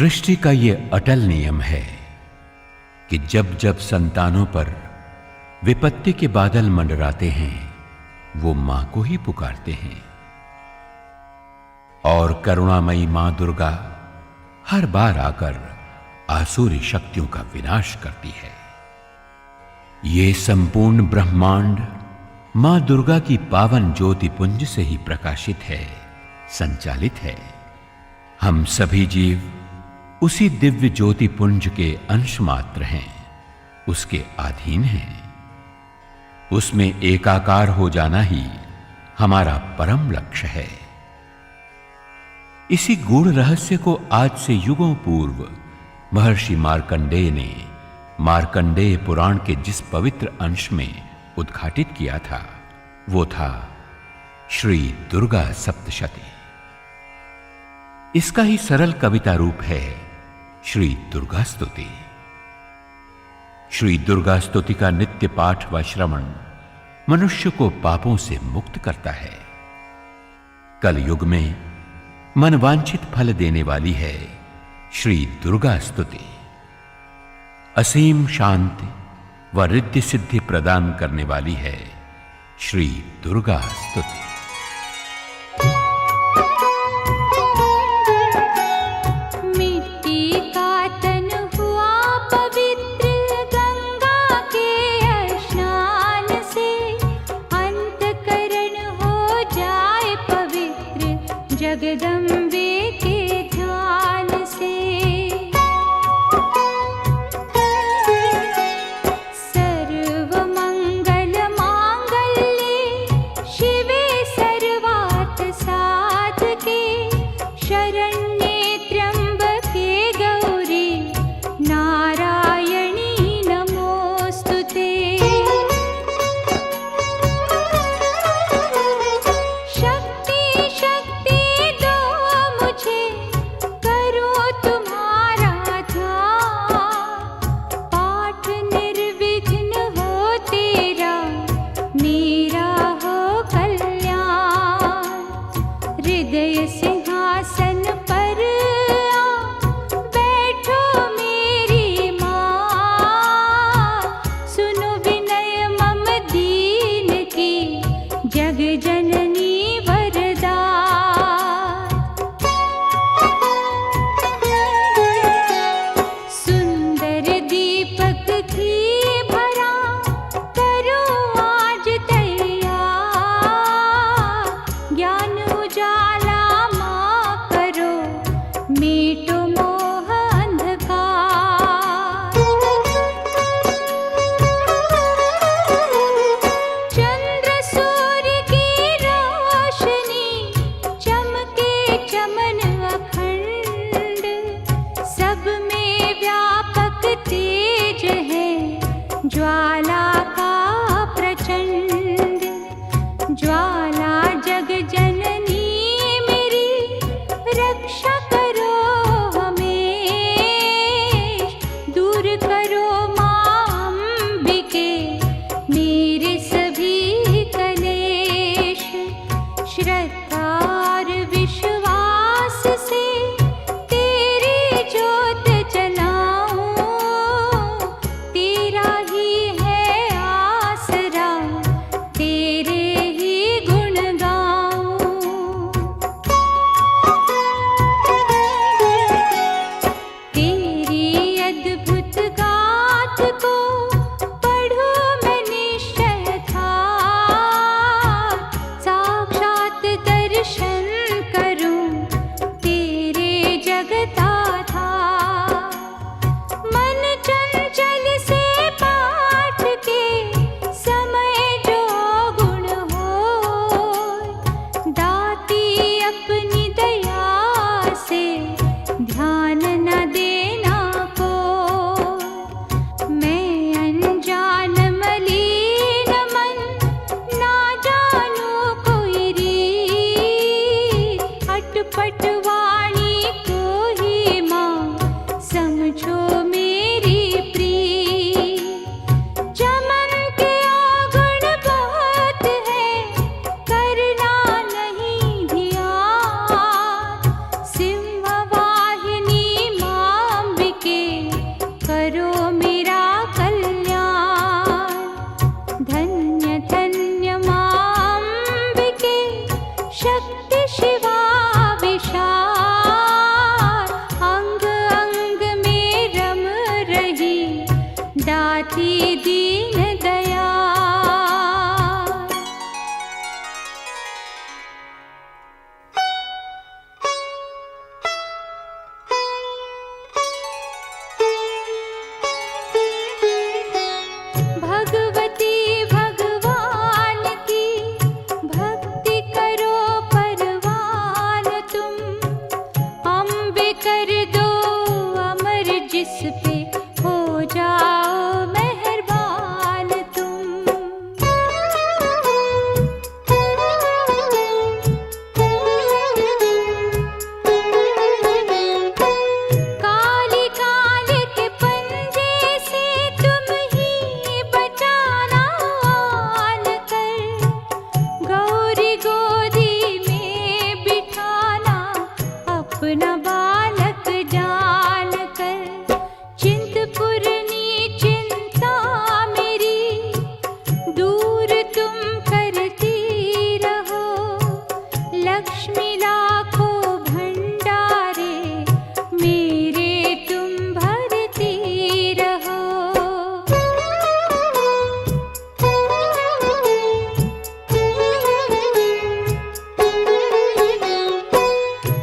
सृष्टि का यह अटल नियम है कि जब जब संतानों पर विपत्ति के बादल मंडराते हैं, वो मां को ही पुकारते हैं। और करुणामयी मां दुर्गा हर बार आकर आसुरी शक्तियों का विनाश करती है। ये संपूर्ण ब्रह्मांड मां दुर्गा की पावन ज्योति पुंज से ही प्रकाशित है, संचालित है। हम सभी जीव उसी दिव्य ज्योति पुंज के अंश मात्र हैं, उसके अधीन हैं। उसमें एकाकार हो जाना ही हमारा परम लक्ष्य है। इसी गूढ़ रहस्य को आज से युगों पूर्व महर्षि मार्कंडेय ने मार्कंडेय पुराण के जिस पवित्र अंश में उद्घाटित किया था, वो था श्री दुर्गा सप्तशती। इसका ही सरल कविता रूप है श्री दुर्गा स्तुति। श्री दुर्गा स्तुति का नित्य पाठ व श्रवण मनुष्य को पापों से मुक्त करता है। कल युग में मनवांछित फल देने वाली है श्री दुर्गा स्तुति। असीम शांति व रिद्धि सिद्धि प्रदान करने वाली है श्री दुर्गा स्तुति। जगदम्बे के ध्यान से सर्व मंगल मांगल्ये शिवे सर्वार्थ साधके शरण्ये त्र्यंबके गौरी नारायणी नमोस्तुते। सिंहासन पर बैठो मेरी माँ, सुनो विनय मम दीन की जग जननी वरदान। सुंदर दीपक घी भरा करो आज तैयार, ज्ञान उजाला मीटो मोह अंधकार। चंद्र सूर्य की रोशनी चमके चमन अखंड, सब में व्यापक तेज है ज्वाला का प्रचंड। ज्वाला जग जननी मेरी रक्षा दर्शन शक्ति शिवा विशाल, अंग अंग में रम रही दाती दीन दया। भगवती भगवान की भक्ति करो परवान तुम, अम्बे कर दो अमर जिस पे हो जाओ मेहरबान तुम। काली काली के पंजे से तुम ही बचाना आन कर, गौरी गोदी में बिठाना अपना बालक जान कर। चिंतपूर्णी चिंता मेरी दूर तुम करती रहो, लक्ष्मी लाखों भंडारे मेरे तुम भरती रहो।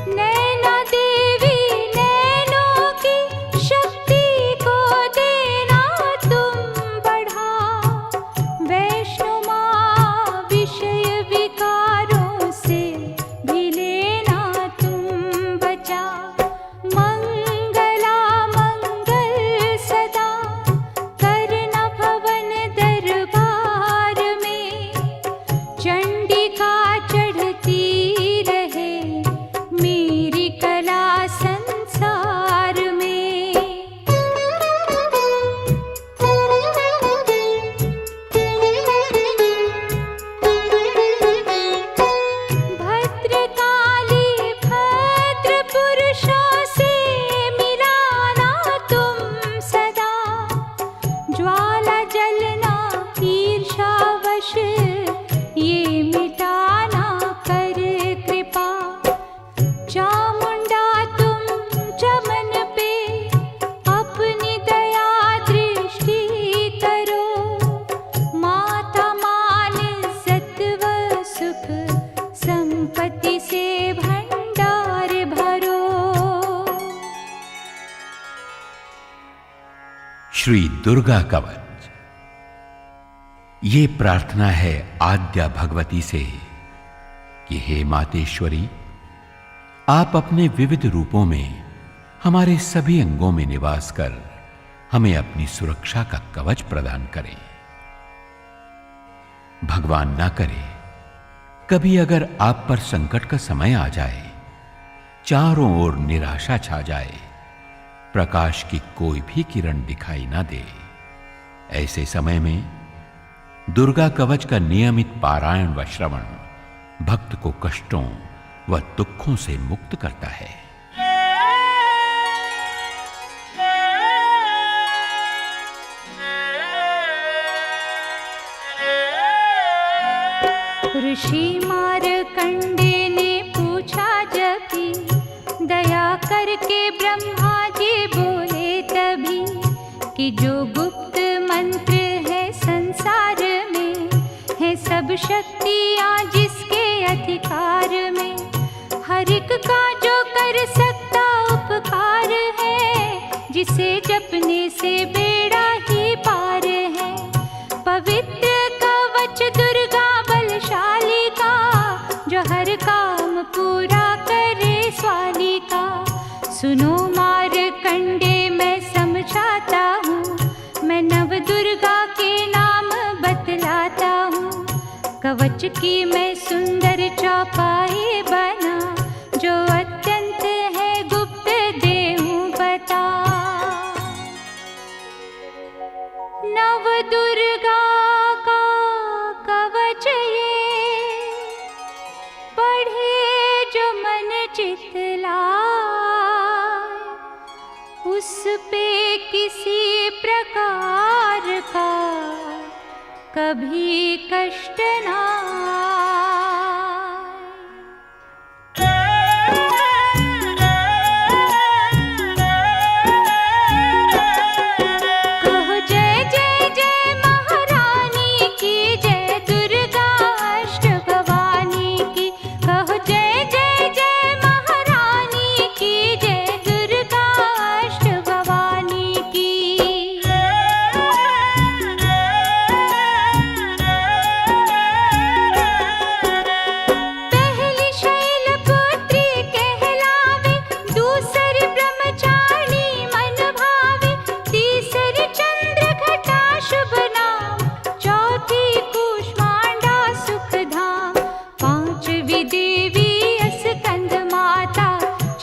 नैना देवी नैनों की शक्ति को देना तुम बढ़ा, वैष्णो माँ विषय विकारों से भी लेना तुम बचा। मंगला मंगल सदा करना भवन दरबार में, चंडिका चढ़ती रहे मेरी कला संसार में। भद्रकाली भद्र पुरुषों से मिलाना तुम सदा, ज्वाला जलना ईर्षावश ये मिटाना कर कृपा। चामुंडा तुम चमन पे अपनी दया दृष्टि करो, माता मान इज्जत व सुख संपत्ति से भंडार भरो। श्री दुर्गा कवच। ये प्रार्थना है आद्या भगवती से कि हे मातेश्वरी, आप अपने विविध रूपों में हमारे सभी अंगों में निवास कर हमें अपनी सुरक्षा का कवच प्रदान करें। भगवान ना करे कभी अगर आप पर संकट का समय आ जाए, चारों ओर निराशा छा जाए, प्रकाश की कोई भी किरण दिखाई ना दे, ऐसे समय में दुर्गा कवच का नियमित पारायण व श्रवण भक्त को कष्टों व दुखों से मुक्त करता है। ऋषि मारकंडे ने पूछा जभी, दया करके ब्रह्मा जी बोले तभी, कि जो गुप्त मंत्र है संसार में, है सब शक्तियाँ जिसके अधिकार में, हर एक का जो कर सकता उपकार है, जिसे जपने से बेड़ा ही पार है। पवित्र कवच दुर्गा बलशाली का, जो हर काम पूरा करे स्वाली का। सुनो मारकंडे मैं समझाता हूँ, मैं नव दुर्गा के नाम बतलाता हूँ। कवच की मैं सुंदर चौपाई बना, जो अत्यंत है गुप्त देहूँ बता। नव दुर्गा का कवच ये, पढ़े जो मन चितलाए, उस पे किसी प्रकार का कभी कष्ट ना आए।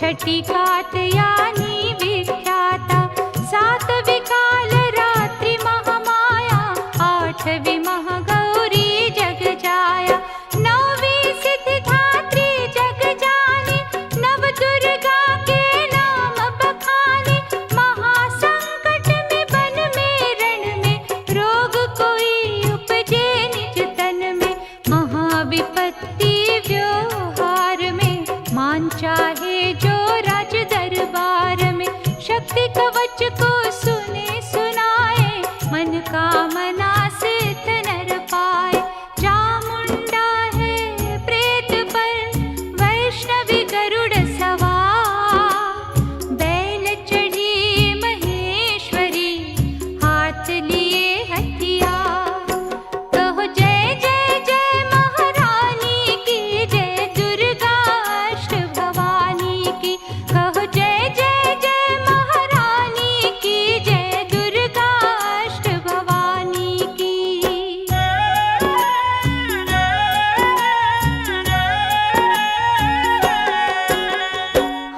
छठी कात्यायनी विख्याता, सातवी काल रात्रि महामाया, आठवीं महागौरी जग जाया, नौवीं सिद्धिदात्री जग जानी, नव दुर्गा के नाम बखाने, महासंकट में वन में रण में, रोग कोई उपजे निज तन में, महाविपत्ति व्यवहार में, मान चाहे जो राज दरबार में, शक्ति कवच को सुने सुनाए, मन कामना सिद्ध नर पाए, चामुंडा है प्रेत पर वैष्णवी गरुड़ सवार, बैल चढ़ी महेश्वरी हाथ लिए हथियार, कहो जय जय जय महारानी की, जय दुर्गा अष्ट भवानी की, कहो जय जय जय महारानी की, जय दुर्गा अष्ट भवानी की।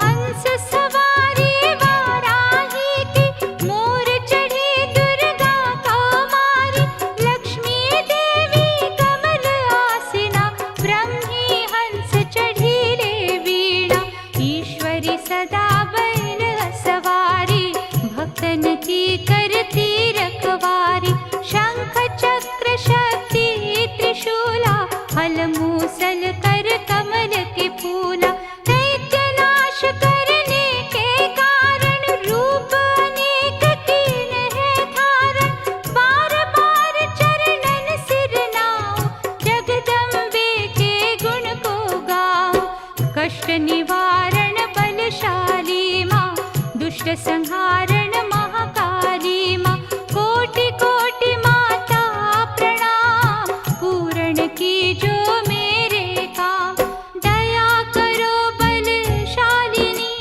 हंस सवारी वाराही की, मोर चढ़ी दुर्गा कौमारी, लक्ष्मी देवी कमल आसना, ब्रह्मी हंस चढ़ी ले वीणा, ईश्वरी सदा बैल सवारी, भक्तन की करती रखवारी, शंख चक्र शक्ति त्रिशूला, हल मूसल कर कमल के फूला, दैत्य नाश करने के कारण, रूप अनेक कीन है धारण, बार बार चरणन सिर नाओ, जगदम्बे के गुण को गाओ, कष्ट निवारण बलशाली माँ, दुष्ट संहारण महाकाली माँ, कोटि कोटि माता प्रणाम, पूर्ण की जो मेरे काम, दया करो बलशालिनी,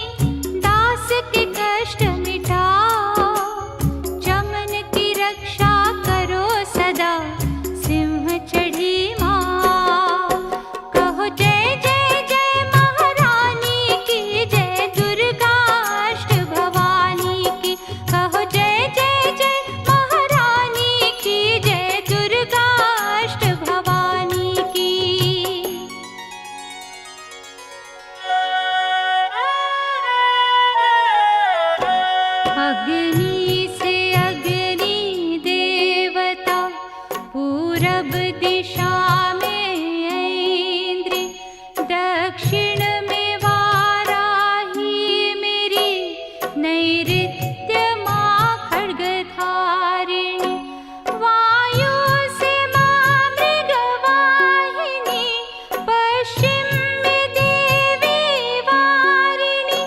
दास के कष्ट मिटाओ, चमन की रक्षा करो सदा, सिंह चढ़ी माँ, कहो जय जय जय महारानी की, जय दुर्गा अष्ट भवानी की, कहो जय जय जय महारानी की, जय दुर्गा अष्ट भवानी की। अग्नि से अग्नि देवता, पूरब दिशा में ऐन्द्र, दक्षिण में वाराही मेरी, नैऋत्य माँ खड्गधारिणी, वायु से माँ मृगवाहिनी, पश्चिम में देवी वारिणी,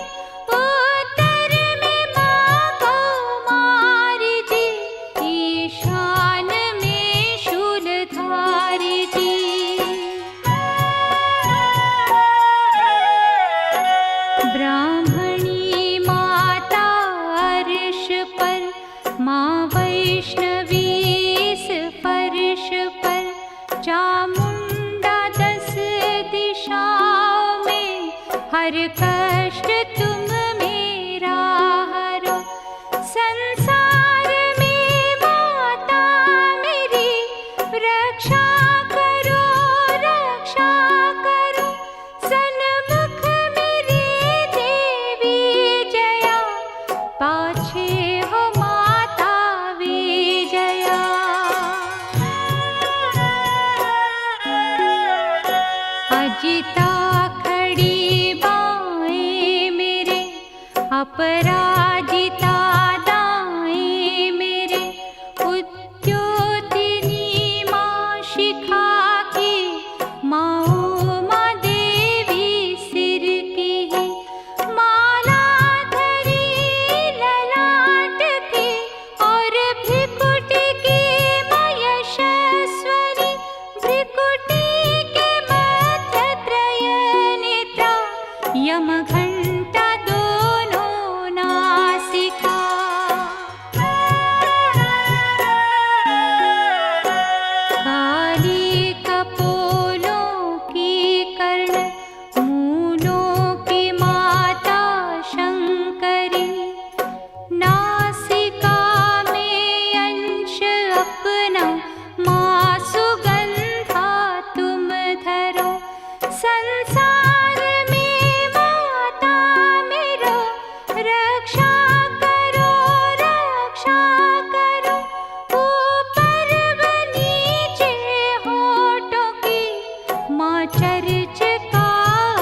उत्तर में माँ कौमारी जी, ईशान में शूलधारी जी। ब्राह्मणी माता अर्श पर, माँ वैष्णवी इस फर्श पर, चामुंडा 10 दिशाओं में, हर कष्ट तुम मेरा हरो, संसार में माता मेरी, रक्षा करो सन्मुख मेरी देवी जया, पाछे हो माता विजया। अजिता खड़ी बाएं मेरे, अपराजिता दाएं मेरे, उद्योतिनी माँ शिखा की, माँ उमा देवी सिर की है, माला धरी ललाट की, और भ्रिकुटी की माँ यशस्वनी, भ्रिकुटी के मध्य त्रय नेत्रा, यम घंटा दोनों नासिका। संसार में माता मेरो रक्षा करो, रक्षा करो। ऊपर व नीचे होठों की माँ चर्च का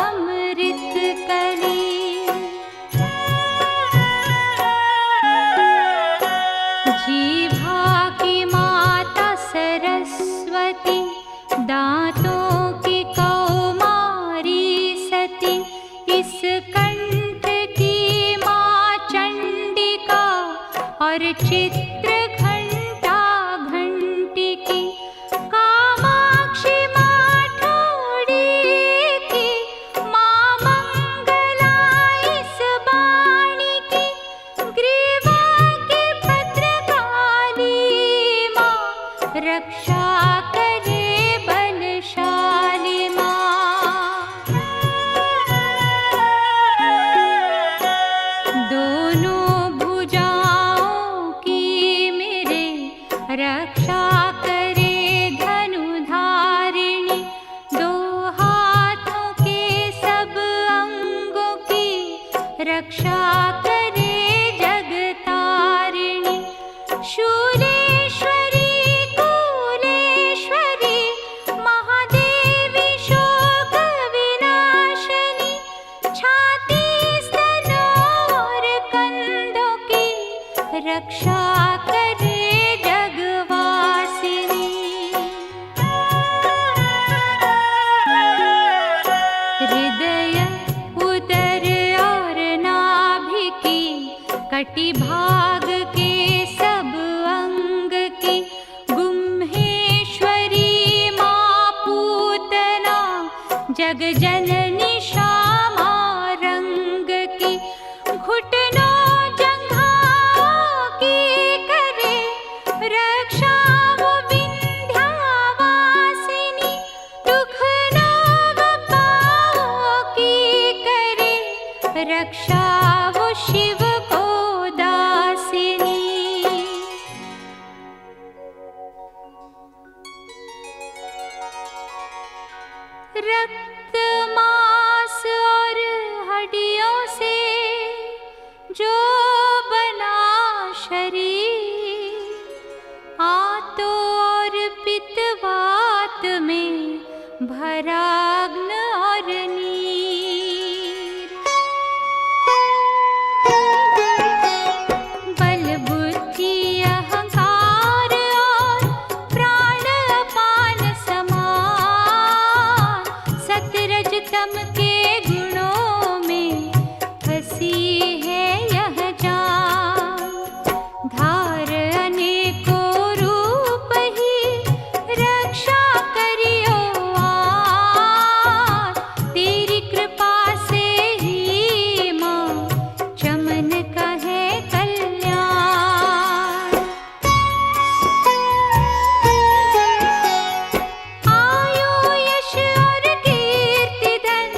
अमृत कली। जीभा की माता सरस्वती, दांतों की कौमारी सती, इस कंठ की माँ चंडिका और चित्र घंटा घंटी की। कामाक्षी माँ ठोड़ी की, माँ मंगला इस बाणी की। ग्रीवा की भद्रकाली माँ रक्षा करे बलशाली माँ। दोनों भुजाओं की मेरे रक्षा करे धनुधारिणी। दो हाथों के सब अंगों की रक्षा करे जगतारिणी। शूलेश्वरी कुलेश्वरी, महादेवी शोक विनाशिनी। छाती स्तनों और कंधों की रक्षा करे जगवासिनी। हृदय, उदर और नाभि की, कटि भाग के सब अंग की। गुम्हेश्वरी माँ पूतना, जग जननी श्यामा रंग की। घुटनों जंघाओं की करे रक्षा वो विंध्यावासिनी। टुकनों व पाँवों की करे रक्षा वो शिव को दासिनी। रक्त मांस और हड्डियों से जो बना शरीर, आतो और पित्तवात में भरा अग्नि और नीर। बल बुद्धि अहंकार और प्राण अपान समान, सतरज तम के गुणों में फंसी है यह जान। धार अनेकों रूप ही रक्षा करियो आज। तेरी कृपा से ही माँ चमन का है कल्याण। आयु यश और कीर्ति धन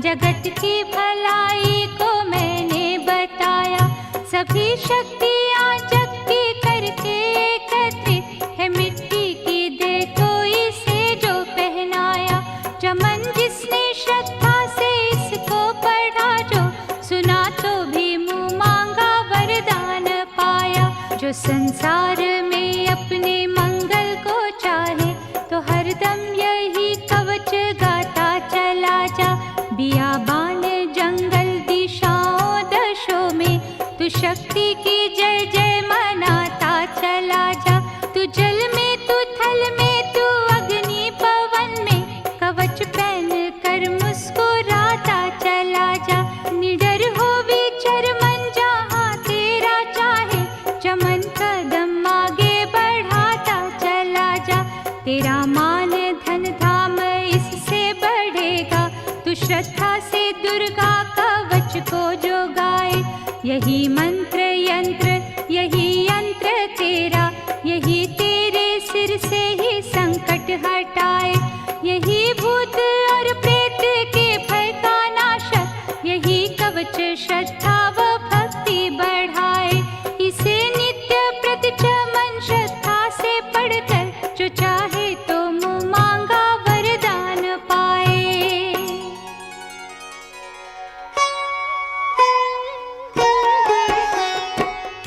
जगत की भलाई को मैंने बताया। सभी शक्तियाँ जग की करके एकत्रित है, मिट्टी की दे तो इसे जो पहनाया। चमन जिसने श्रद्धा से इसको पढ़ा, जो सुना तो भी मुँह मांगा वरदान पाया। जो संसार में अपने मंगल को चाहे, तो हरदम यही कवच गाता चला जा। बियाबान जंगल दिशाओं दशों में तू शक्ति की जय जय मनाता चला जा। तू जल में, तू थल में, तू अग्नि पवन में, कवच पहन कर मुस्कुराता चला जा। निडर हो विचर मन जहाँ तेरा चाहे, चमन कदम आगे बढ़ाता चला जा। तेरा मान धन धाम इससे बढ़ेगा, तू श्रद्धा से दुर्गा कवच को जो गाए। यही मंत्र यंत्र, यही यंत्र तेरा, यही तेरे सिर से ही संकट हटाए। यही भूत और प्रेत के भय का नाशक, यही कवच श्रद्धा व भक्ति बढ़ाए। इसे नित्य प्रति चमन श्रद्धा से पढ़कर, जो चाहे तो मुँह मांगा वरदान पाए।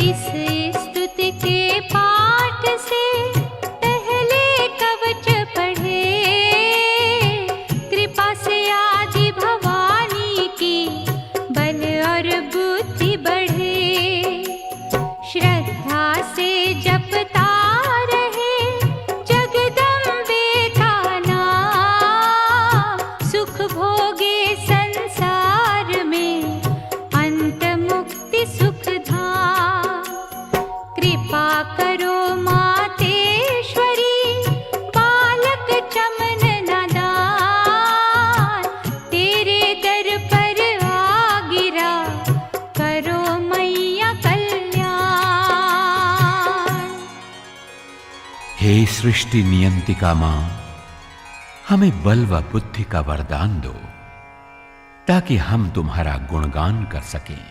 इस स्तुति के पाठ से पहले कवच पढ़े, कृपा से आदि भवानी की बल और बुद्धि बढ़े। श्रद्धा से जपता रहे जगदम्बे का नाम, सुख भोगे संसार में अंत मुक्ति सुख धाम। कृपा करो मातेश्वरी, बालक चमन नादान, तेरे दर पर आ गिरा, करो मैया कल्याण। हे सृष्टि नियंतिका मां, हमें बल व बुद्धि का वरदान दो, ताकि हम तुम्हारा गुणगान कर सकें।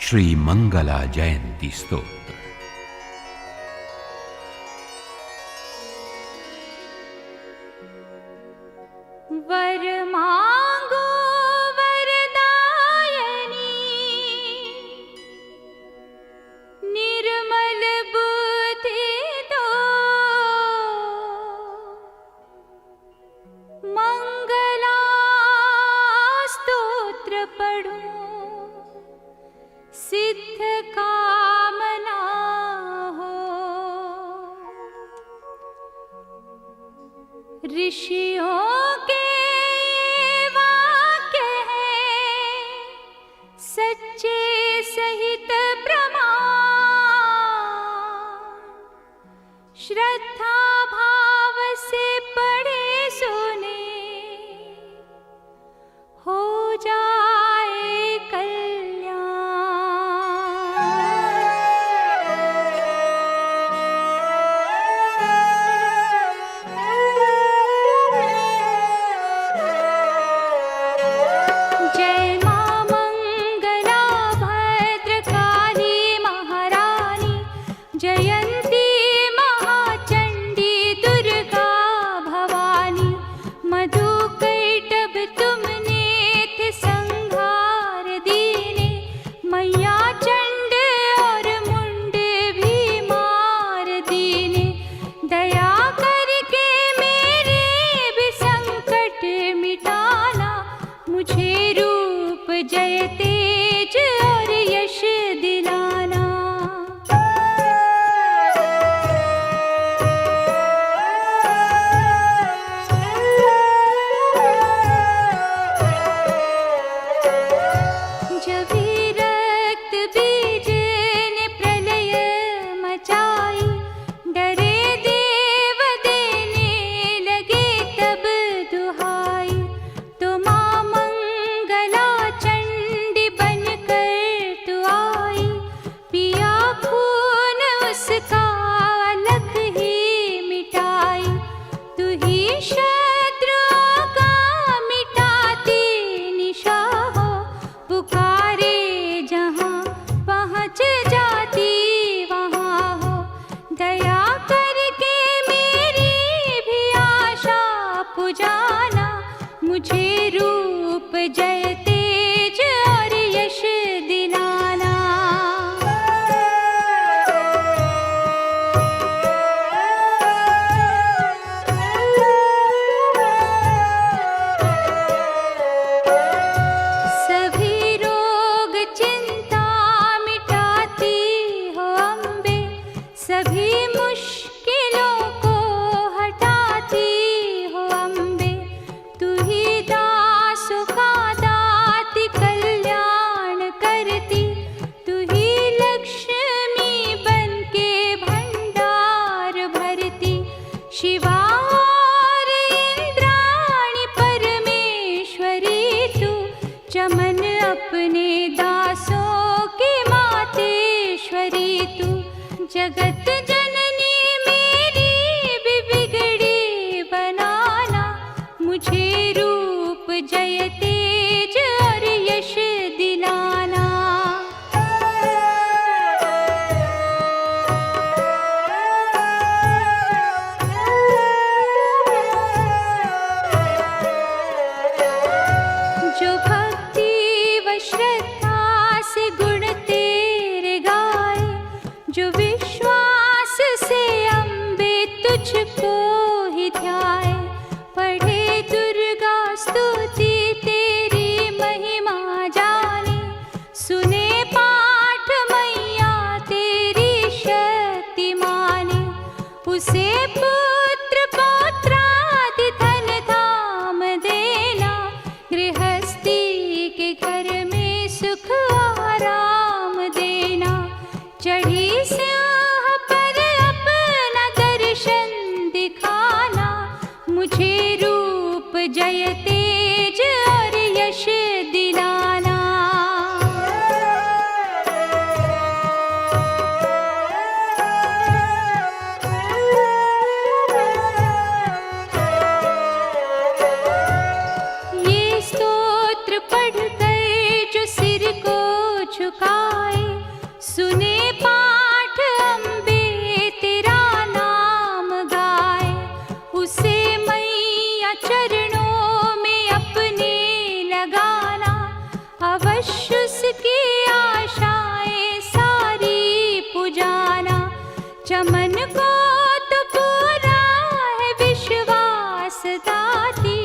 श्री मंगला जयंती स्तोत्र। वर मांगो वरदायनी, निर्मल बुद्धि दो, मंगला स्तोत्र पढ़ो, सिद्ध कामना हो। ऋषियों के मुझे रूप जय तेज और यश दिलाना। सभी रोग चिंता मिटाती हो अम्बे, सभी मुश्किलों को हटाती हो अम्बे। तू ही दासों का दाती कल्याण करती, तू ही लक्ष्मी बन के भंडार भरती। शिवा और इंद्राणी परमेश्वरी तू, चमन अपने दासों की मातेश्वरी तू। जगत जननी मेरी भी बिगड़ी बनाना, मुझे रूप जय तेज और यश दिलाना। जो भक्ति व श्रद्धा से गुण तेरे गाए, जो विश्वास से अम्बे तुझको ही ध्याए। पढ़े दुर्गा स्तुति तेरी महिमा जाने, सुने पाठ मैया तेरी शक्ति माने। उसे पुत्र पौत्रादि धन धाम देना, गृहस्थी के घर में सुख आराम देना। चढ़ी सिंह पर अपना दर्शन दिखाना, मुझे रूप जय तेज और यश दिलाना। ये स्तोत्र पढ़कर जो सिर को झुकाए, सुने पाठ अम्बे तेरा नाम गाए। उसे मैया चरणों में अपने लगाना, अवश्य उसकी आशाएं सारी पुजाना। चमन को तो पूरा है विश्वास दाती,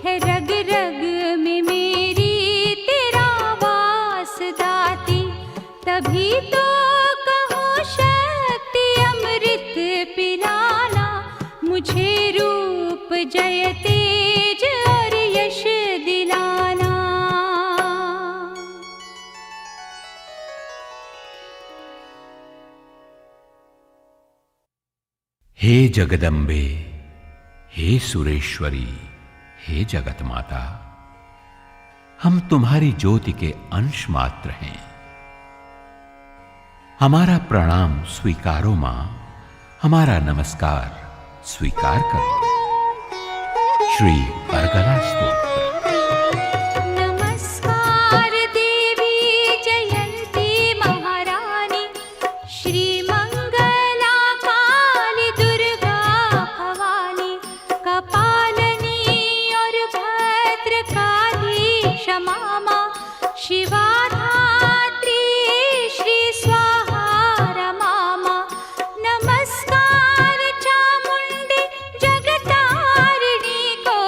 है रग रग में मेरी तेरा वास दाती। तभी तो कहो शक्ति अमृत पिलाना, मुझे रूप जय तेज और यश दिलाना। हे जगदम्बे, हे सुरेश्वरी, हे जगत माता, हम तुम्हारी ज्योति के अंश मात्र हैं। हमारा प्रणाम स्वीकारो मां, हमारा नमस्कार स्वीकार करो। श्री अर्गला स्तोत्र। नमस्कार देवी जयंती महारानी, श्री मंगला काली दुर्गा भवानी। कपालनी और भद्र काली क्षमा मां, शिवा धात्री श्री स्वाहा रमा मां। नमस्कार चामुंडी जगतारिणी को,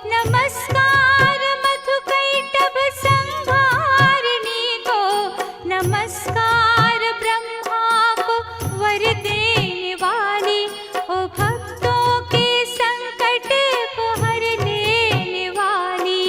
नमस्कार मधुकैटभ संहारिणी को। नमस्कार ब्रह्मा को वर देने वाली, ओ भक्तों के संकट को हर लेने वाली।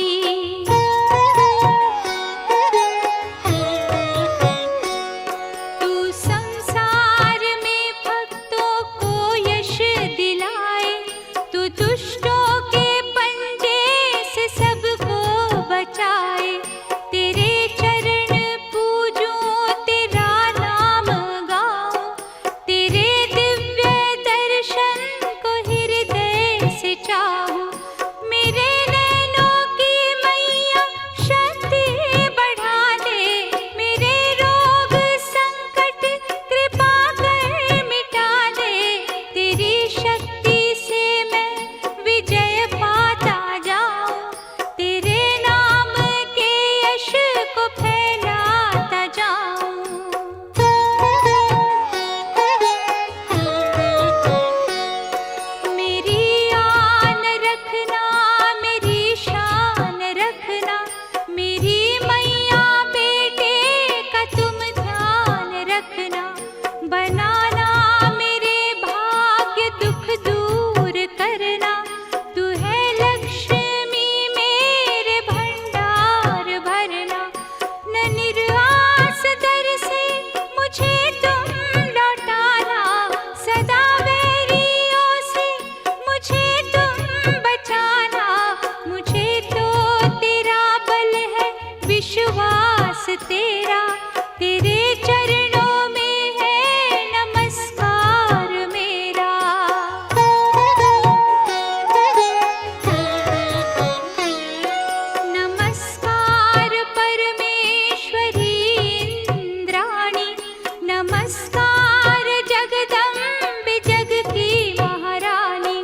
तेरा, तेरे चरणों में है नमस्कार मेरा। नमस्कार परमेश्वरी इंद्राणी, नमस्कार जगदम्बे जग की महारानी।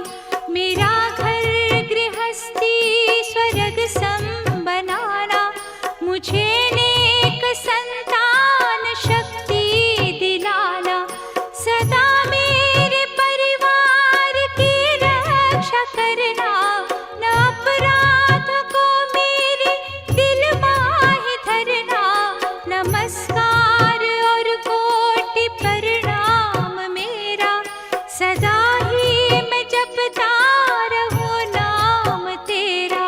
मेरा घर गृहस्थी स्वर्ग सम बनाना, मुझे नेक संतान शक्ति दिलाना। सदा मेरे परिवार की रक्षा करना, न अपराध को मेरे दिल माही धरना। नमस्कार और कोटि प्रणाम मेरा, सदा ही मैं जपता रहूं नाम तेरा।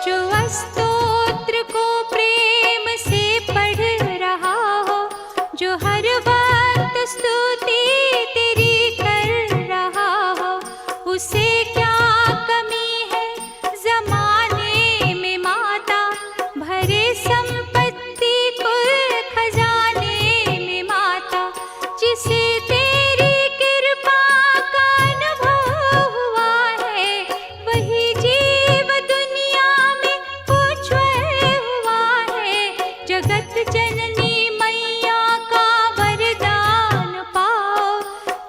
जो स्तोत्र को प्रेम से पढ़ रहा हो, जो हर वक्त स्तुति तेरी कर रहा हो, उसे क्या कमी है जमाने में माता। भरे संपत्ति कुल खजाने में माता, जिसे तेरी कृपा का अनुभव हुआ है, वही जीव दुनिया में उज्ज्वल हुआ है। जगत जननी मैया का वरदान पाओ,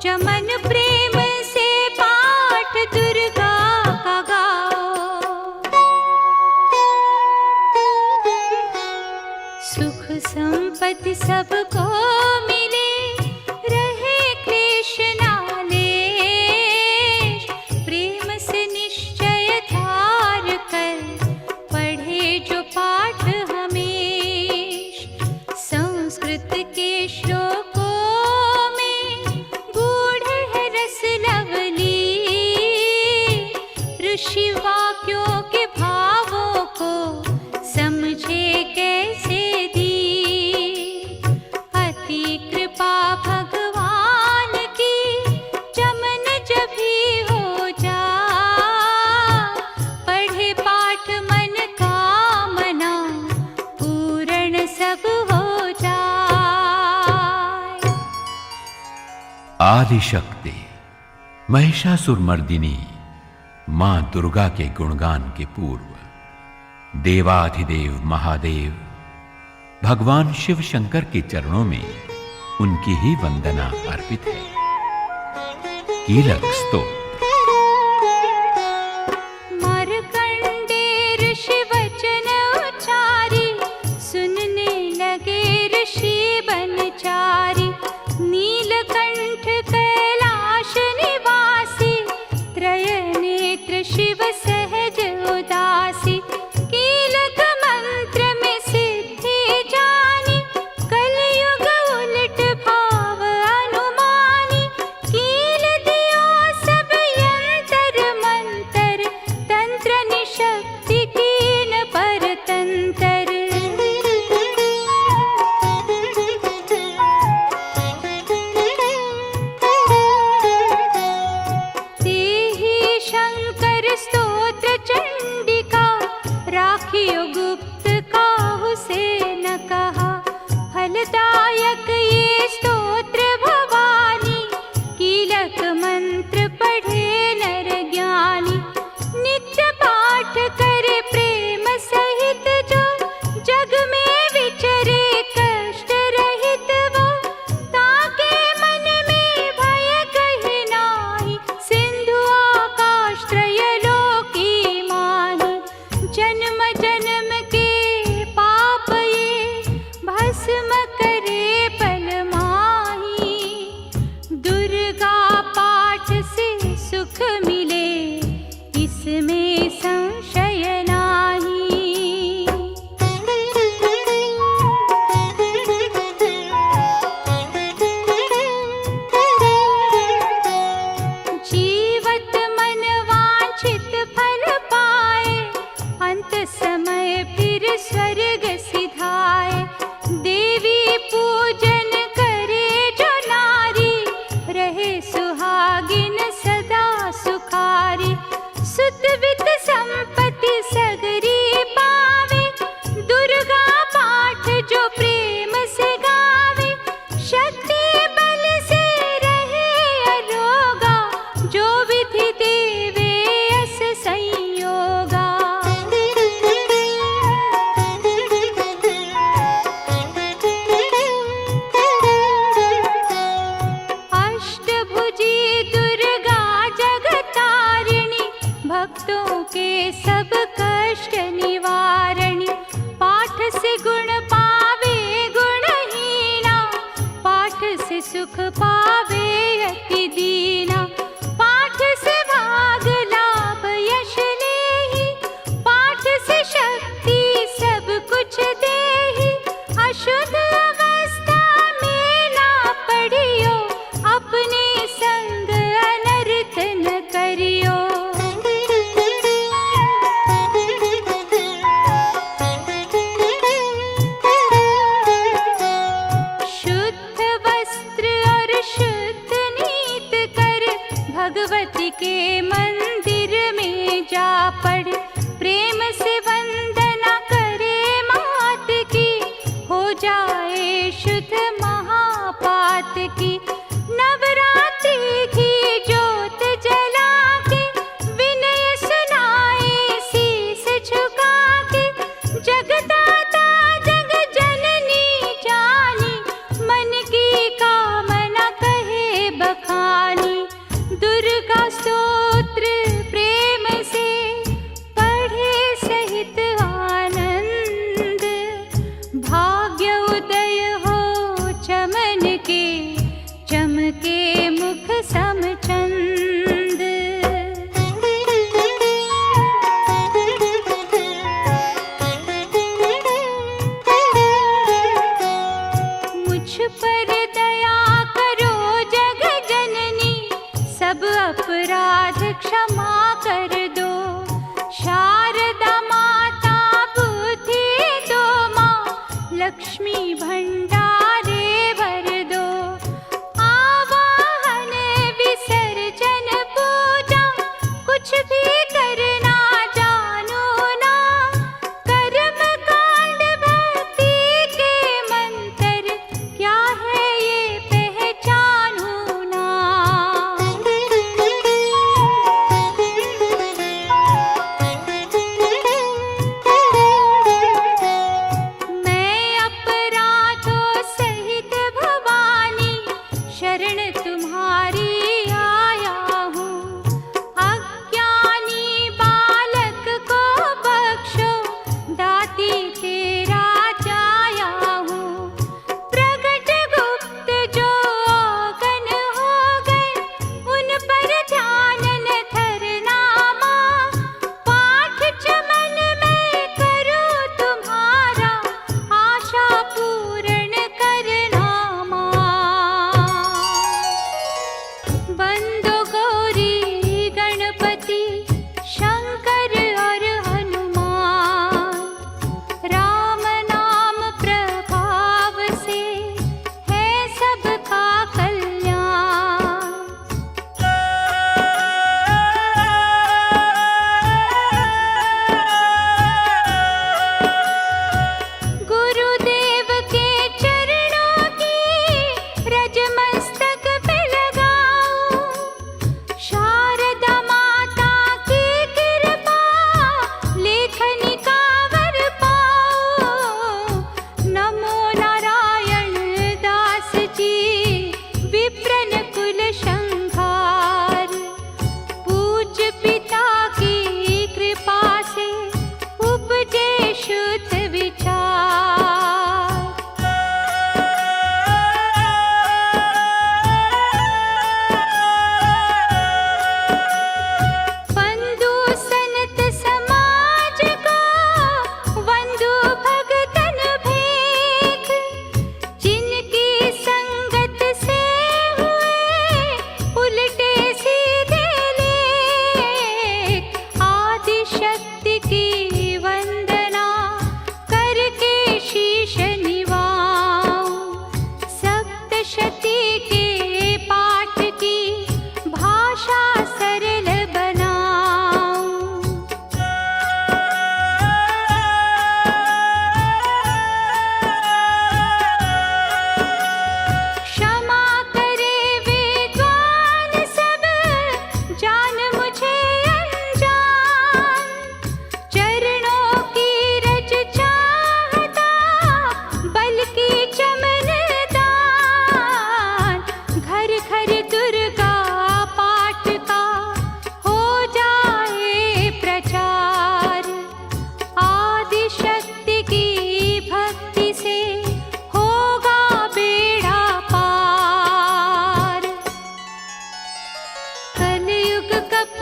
चमन प्रेम से पाठ दुर्गा का गाओ। सुख संपत्ति सबको मिले, रहे क्लेश नालेश। प्रेम से निश्चय धार कर, पढ़े जो पाठ हमेश। संस्कृत के श्लोकों में गूढ़ है रस लवली, ऋषि वाक्यों के भावों को समझे कैसे दी। अति कृपा भगवान की चमन जब भी हो जा, पढ़े पाठ मन कामना पूर्ण सब हो जाए। आदिशक्ति महिषासुरमर्दिनी मां दुर्गा के गुणगान के पूर्व देवाधिदेव महादेव भगवान शिव शंकर के चरणों में उनकी ही वंदना अर्पित है। कीलक स्तोत्र। मार्कंडे ऋषि वचन उचारी, सुनने लगे ऋषि बनचारी। नीलकंठ कैलाश निवासी, त्रय नेत्र शिव सहज उदासी। कीलक मंत्र में सिद्धि जानी, कलयुग उलट भाव अनुमानी। कील दियो सब भक्तों के सब कष्ट निवारणी। पाठ से गुण पावे गुणहीना, पाठ से सुख पावे अति दीना। पाठ से भाग लाभ यश लेहि, पाठ से शक्ति सब कुछ देहि। अशुद्ध अवस्था में ना पड़ियो, अपने संग अनर्थ न करियो। शुद्ध वस्त्र और शुद्ध नीत कर, भगवती के मंदिर में जा पड़। प्रेम से वंदना करे मात की, हो जाए शुद्ध महापात की। नवरात्रि की ज्योत जला के, विनय सुनाए शीस झुका के। जगदाता जग जननी जानी, मन की कामना कहे बखानी। दुर्गा स्तोत्र प्रेम से पढ़े सहित आनंद, भाग्य उदय हो चमन के, चमके मुख समचंद। मुझ पर दया करो जग जननी, सब अपराध क्षमा कर दो। शारदा माता बुद्धि दो माँ, लक्ष्मी भंडारे भर दो। आवाहन विसर्जन पूजा, कुछ भी करना जानो ना। कर्म कांड भक्ति के मंत्र, क्या है ये पहचानो ना। मैं अपराधों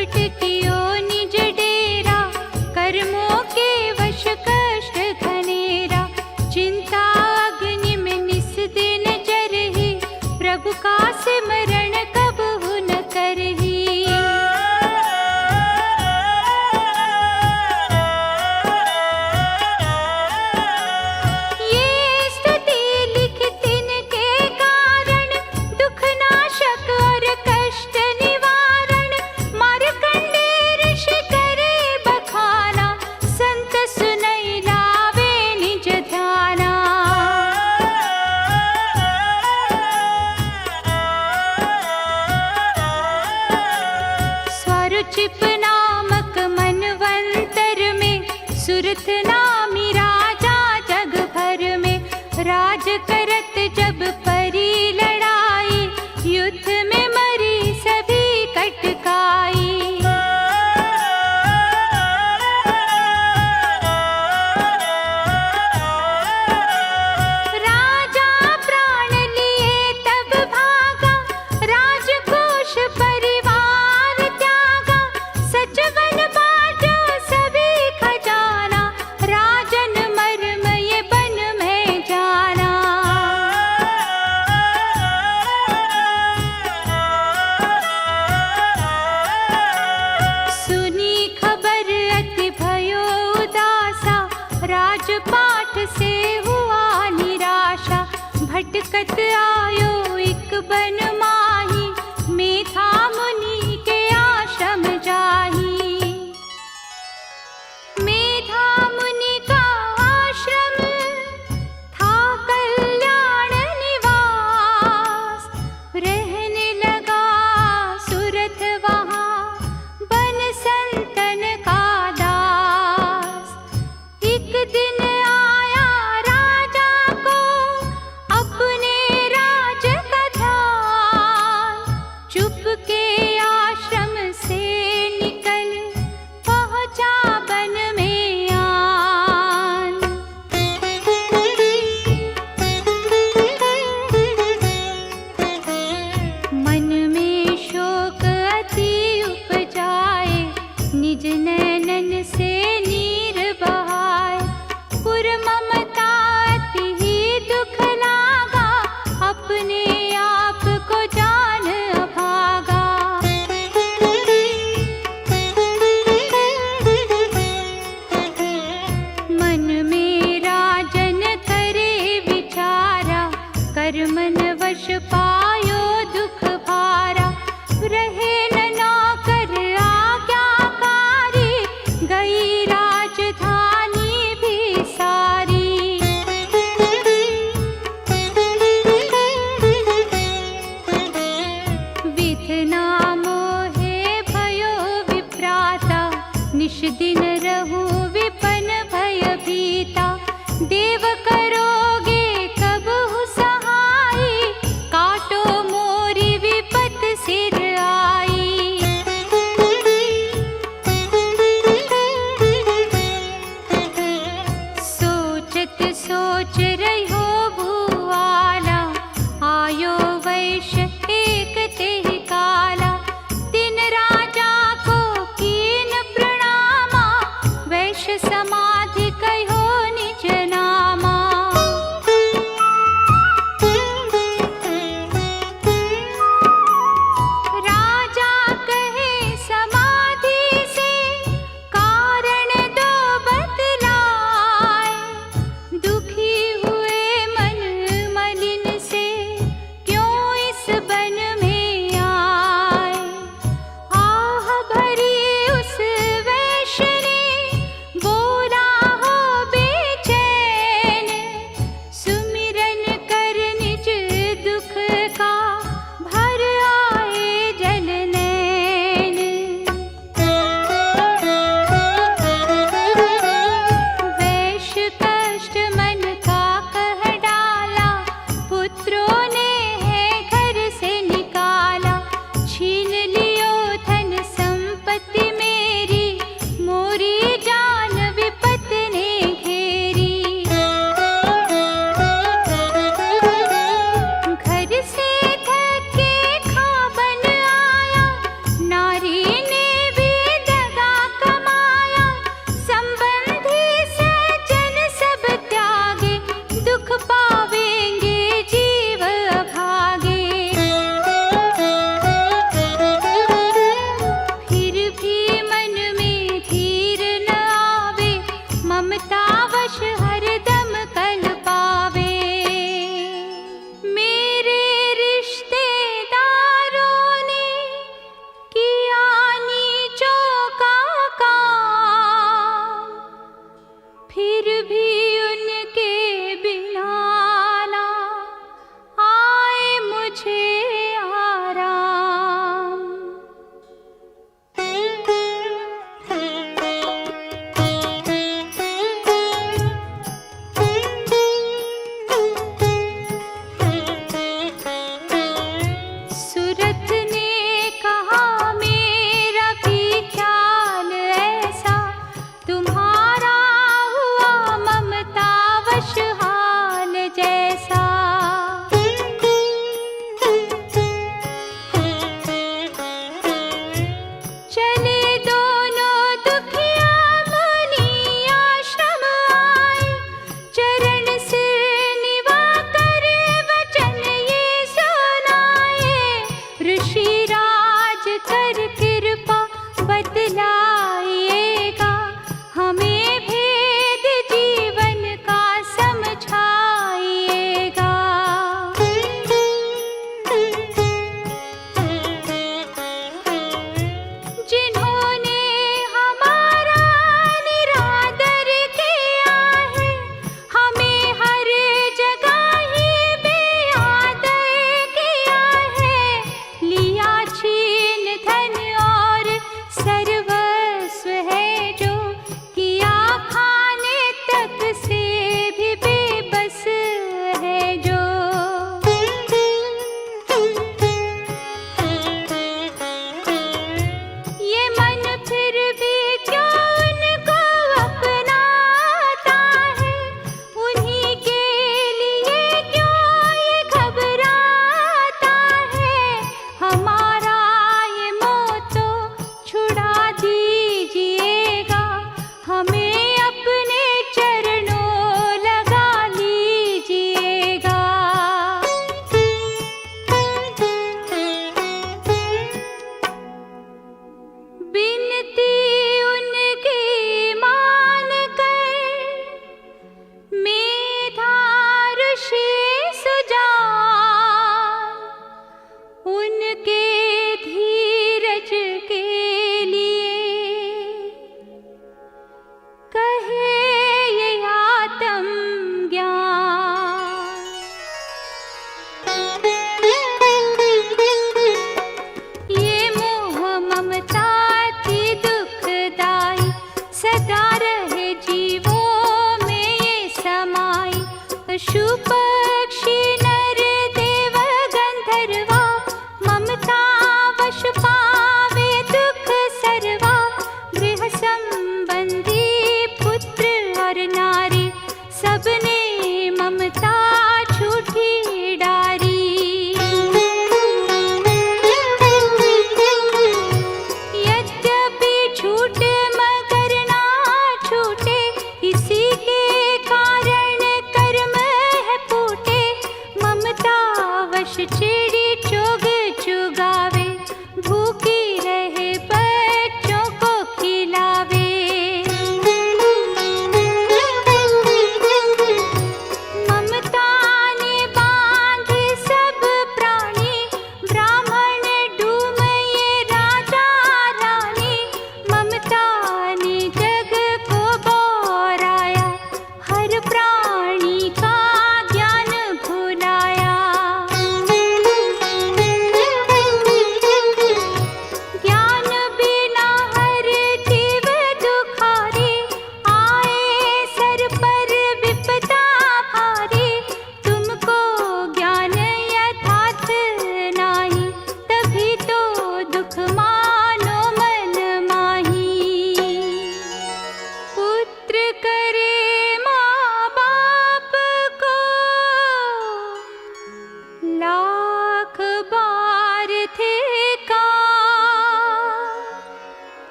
चौपट कियो निज डेरा, कर्मों के वश कष्ट घनेरा। चिंता अग्नि में निस दिन जरहि, प्रभु का सिमरण कबहु न करहि। ये स्तुति लिख तिनके कारण, दुख नाशक और कष्ट निवारण। मार्कंडे ऋषि करे बखाना, संत सुनई लावे निज ध्याना। स्वरुचिप नामक मनवंतर में, सुरथ नामी राजा जग भर में। राज करत जब परी लड़ाई, युद्ध में मरी सभी कटकाई। राजा प्राण लिए तब भागा, राजकोष परिवार त्यागा।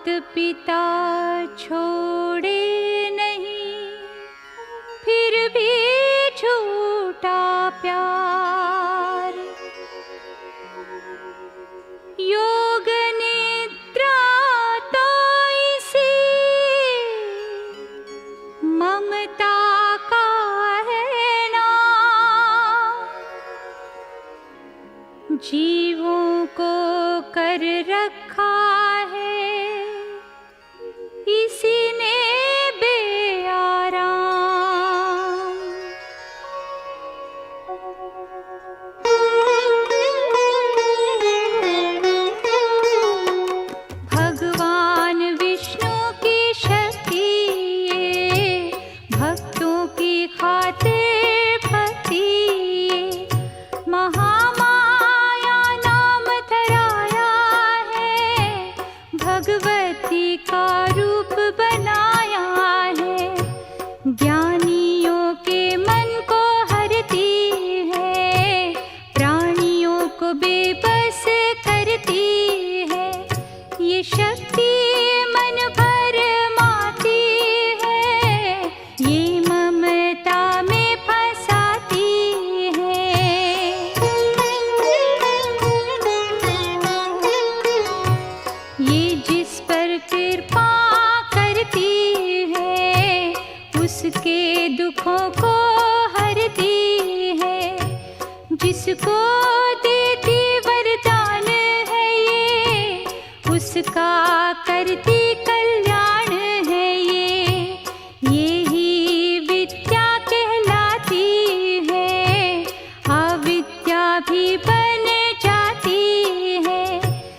मात पिता छोड़े नहीं, फिर भी झूठा प्यार। योग निद्रा तो इसी ममता का है नाम, जीवों को कर रखा है इसी ने बेआराम। भगवान विष्णु की शक्ति ये, भक्तों की खातिर भक्ति ये, महामाया नाम धराया है, भगवती का रूप बनाया है। ज्ञानियों के मन को हरती है, प्राणियों को बेबस करती है। ये शक्ति मन भर माती है, ये ममता में फंसाती है। ये जिस पर कृपा करती है, उसके दुखों को हरती है। जिसको देती वरदान है ये, उसका करती कल्याण है ये ही विद्या कहलाती है। अविद्या भी बन जाती है,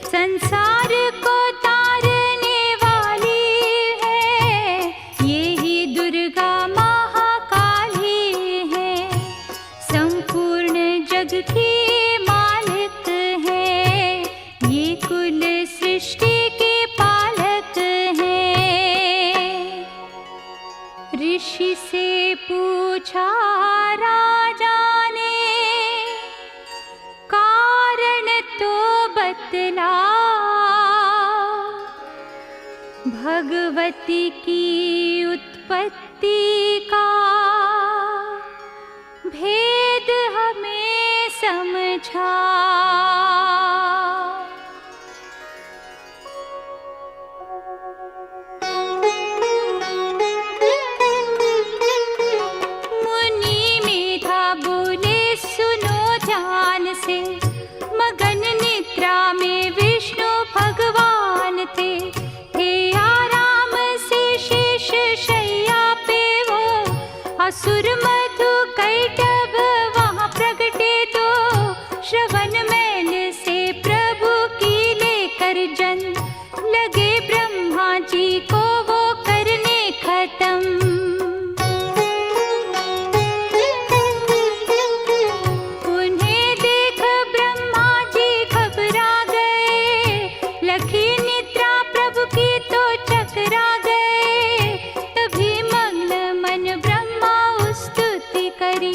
संसार को तारने वाली है, यही दुर्गा महाकाली है। संपूर्ण जग की मालिक है, ये कुल सृष्टि के पालक हैं। ऋषि से पूछा राजा ने, कारण तो बतला, भगवती की उत्पत्ति का भेद हमें समझा। मुनि मेधा बोले सुनो ध्यान से, मगन निद्रा में विष्णु भगवान थे। आराम से शेष शैया पे वो, असुर मधु कैटभ वहाँ प्रगटे तो, श्रवण मैल से प्रभु की लेकर जन, लगे ब्रह्मा जी को वो करने खत्म। उन्हें देख ब्रह्मा जी घबरा गए, लखी निद्रा प्रभु की तो चकरा गए। तभी मग्न मन ब्रह्मा स्तुति करी,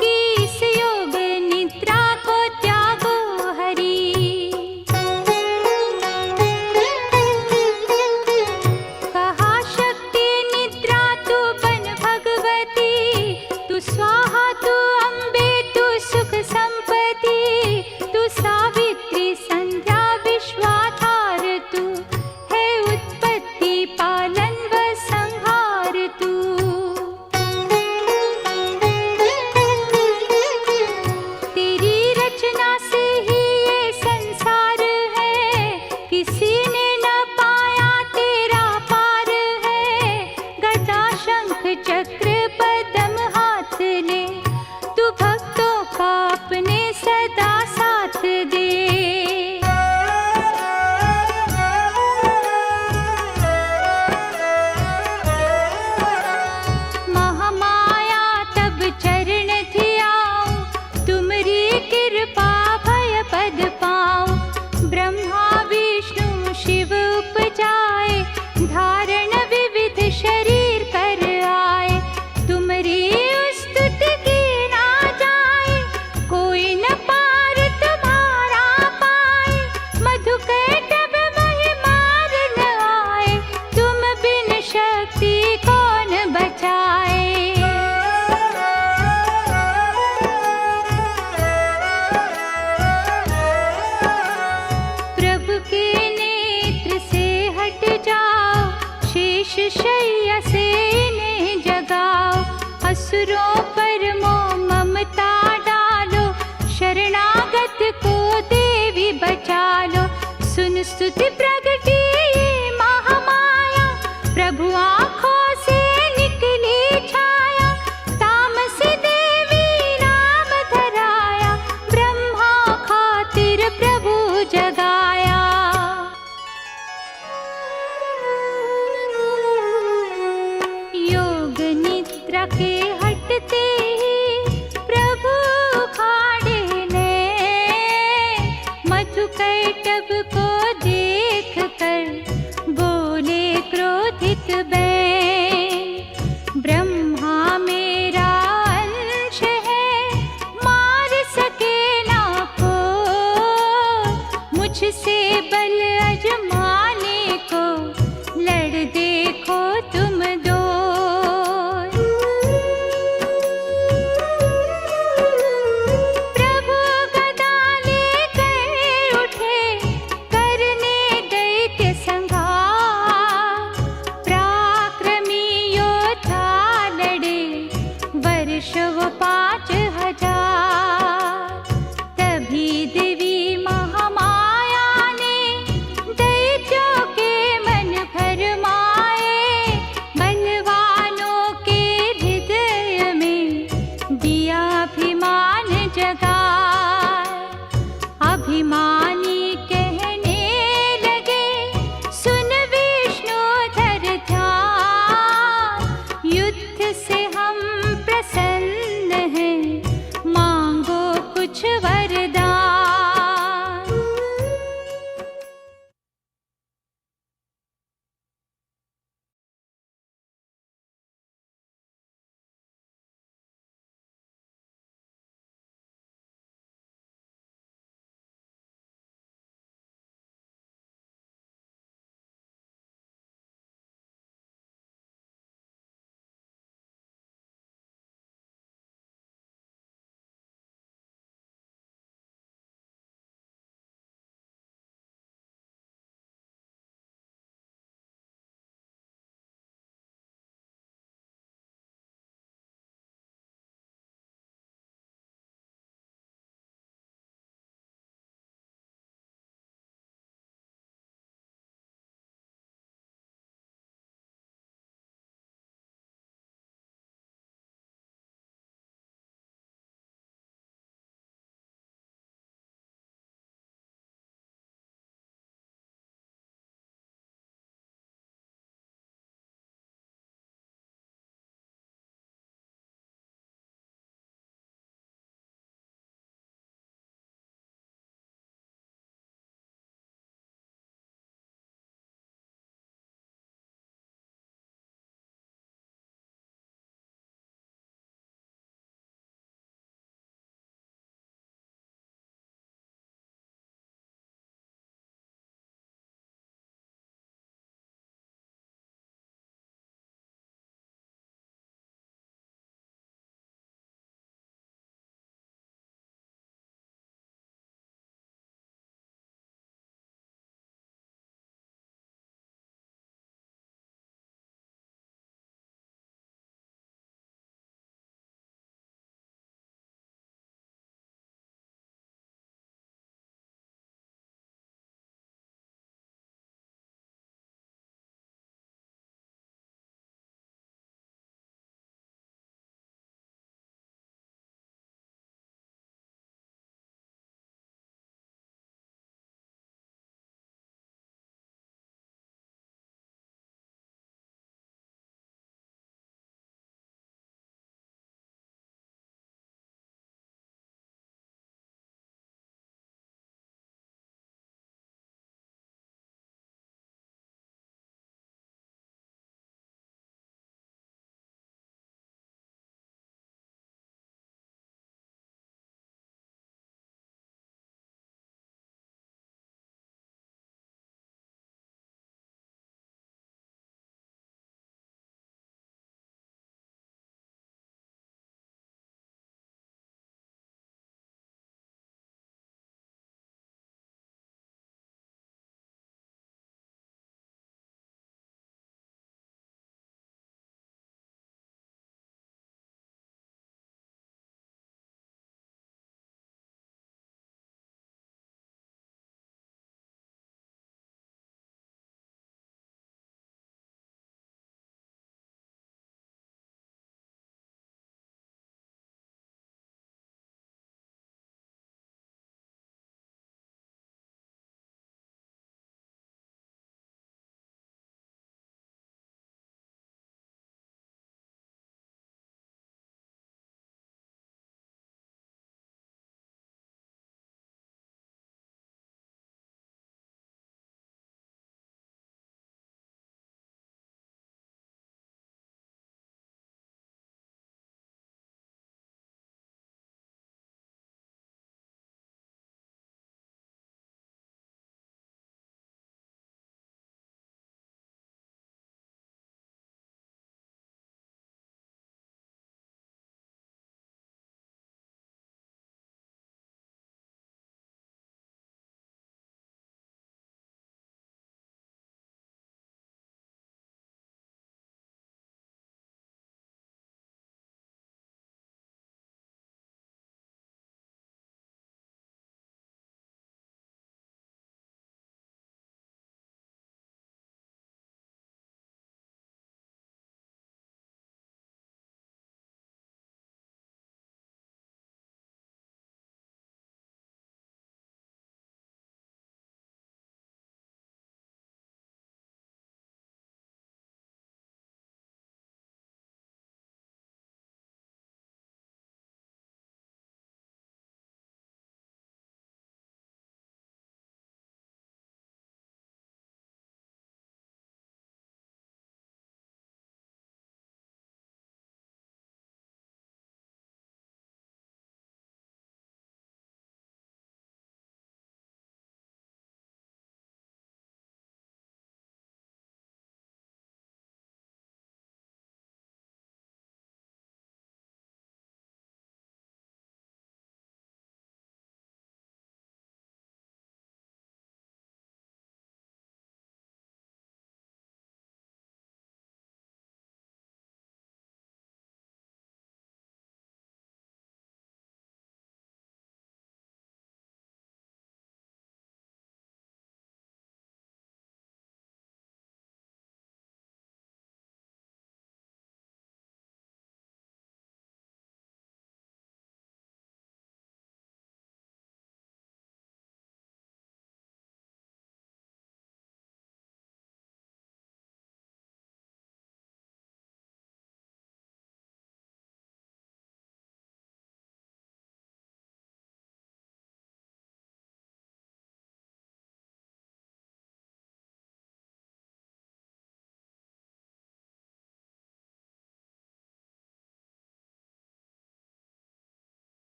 कि इस योग निद्रा को त्यागो हरि। कहा शक्ति निद्रा तू बन भगवती, तू स्वाहा तू अम्बे तू सुख संपत्ति, तू सावित्री संध्या विश्वाधार के नेत्र से हट जाओ, शेष शैया से इन्हें जगाओ। असुरों पर मोह ममता डालो, शरणागत को देवी बचा लो। सुन स्तुति प्रगटी ये महामाया, प्रभु आँखों से निकली छाया। तामस देवी नाम धराया, ब्रह्मा खातिर प्रभु जगाया। योग निद्रा के हटते ही प्रभु खाड़े ले, मधुकैटभ को देख कर बोले क्रोधित बैन। ब्रह्मा मेरा अंश है, मार सके ना को, मुझसे बल अजमाने को